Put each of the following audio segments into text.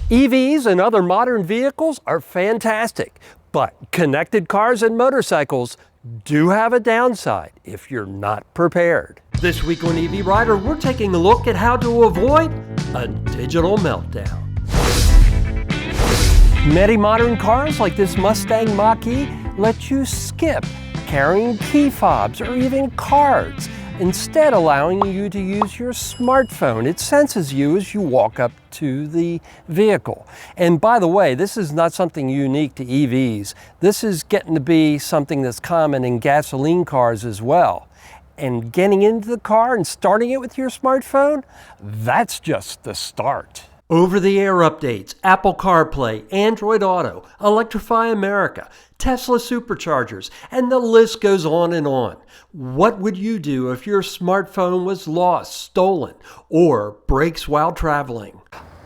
EVs and other modern vehicles are fantastic, but connected cars and motorcycles do have a downside if you're not prepared. This week on EV Rider, we're taking a look at how to avoid a digital meltdown. Many modern cars like this Mustang Mach-E let you skip carrying key fobs or even cards, instead allowing you to use your smartphone. It senses you as you walk up to the vehicle. And by the way, this is not something unique to EVs. This is getting to be something that's common in gasoline cars as well. And getting into the car and starting it with your smartphone, that's just the start. Over-the-air updates, Apple CarPlay, Android Auto, Electrify America, Tesla Superchargers, and the list goes on and on. What would you do if your smartphone was lost, stolen, or breaks while traveling?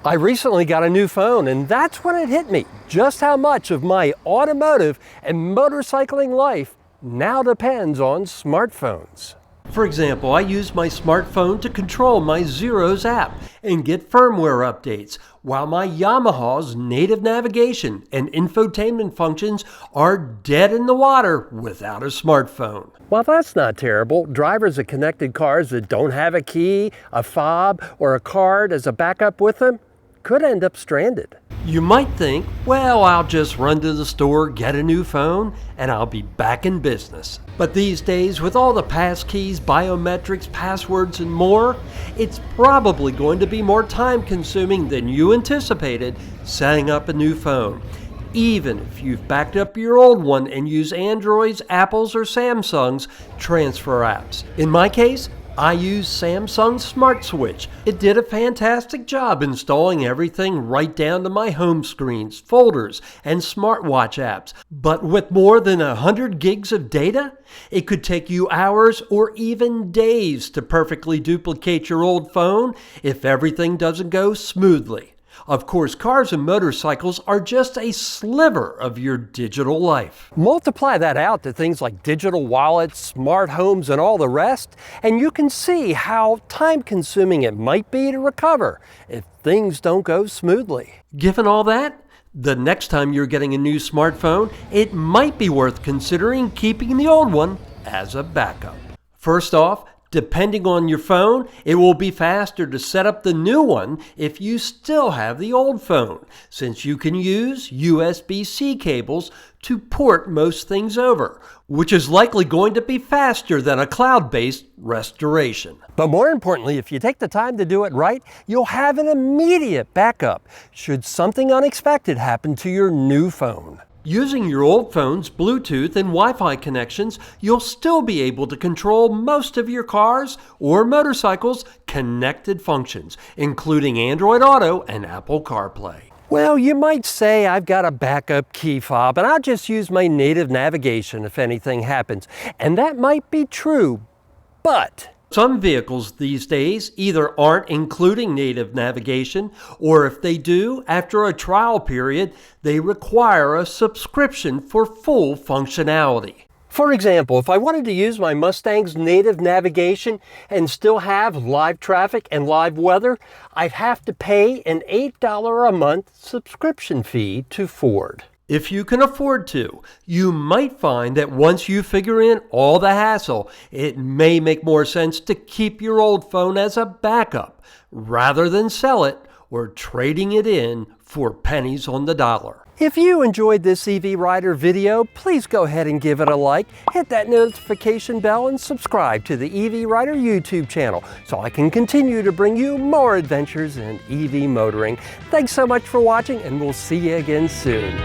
I recently got a new phone, and that's when it hit me just how much of my automotive and motorcycling life now depends on smartphones. For example, I use my smartphone to control my Zeros app and get firmware updates, while my Yamaha's native navigation and infotainment functions are dead in the water without a smartphone. While that's not terrible, drivers of connected cars that don't have a key, a fob, or a card as a backup with them could end up stranded. You might think, well, I'll just run to the store, get a new phone, and I'll be back in business. But these days, with all the passkeys, biometrics, passwords, and more, it's probably going to be more time-consuming than you anticipated setting up a new phone, even if you've backed up your old one and use Android's, Apple's, or Samsung's transfer apps. In my case, I use Samsung's Smart Switch. It did a fantastic job installing everything right down to my home screens, folders, and smartwatch apps. But with more than 100 gigs of data, it could take you hours or even days to perfectly duplicate your old phone if everything doesn't go smoothly. Of course, cars and motorcycles are just a sliver of your digital life. Multiply that out to things like digital wallets, smart homes, and all the rest, and you can see how time-consuming it might be to recover if things don't go smoothly. Given all that, the next time you're getting a new smartphone, it might be worth considering keeping the old one as a backup. First off, depending on your phone, it will be faster to set up the new one if you still have the old phone, since you can use USB-C cables to port most things over, which is likely going to be faster than a cloud-based restoration. But more importantly, if you take the time to do it right, you'll have an immediate backup should something unexpected happen to your new phone. Using your old phone's Bluetooth and Wi-Fi connections, you'll still be able to control most of your cars or motorcycles' connected functions, including Android Auto and Apple CarPlay. Well, you might say I've got a backup key fob and I'll just use my native navigation if anything happens. And that might be true, but some vehicles these days either aren't including native navigation, or if they do, after a trial period, they require a subscription for full functionality. For example, if I wanted to use my Mustang's native navigation and still have live traffic and live weather, I'd have to pay an $8 a month subscription fee to Ford. If you can afford to, you might find that once you figure in all the hassle, it may make more sense to keep your old phone as a backup rather than sell it or trading it in for pennies on the dollar. If you enjoyed this EV Rider video, please go ahead and give it a like, hit that notification bell, and subscribe to the EV Rider YouTube channel so I can continue to bring you more adventures in EV motoring. Thanks so much for watching, and we'll see you again soon.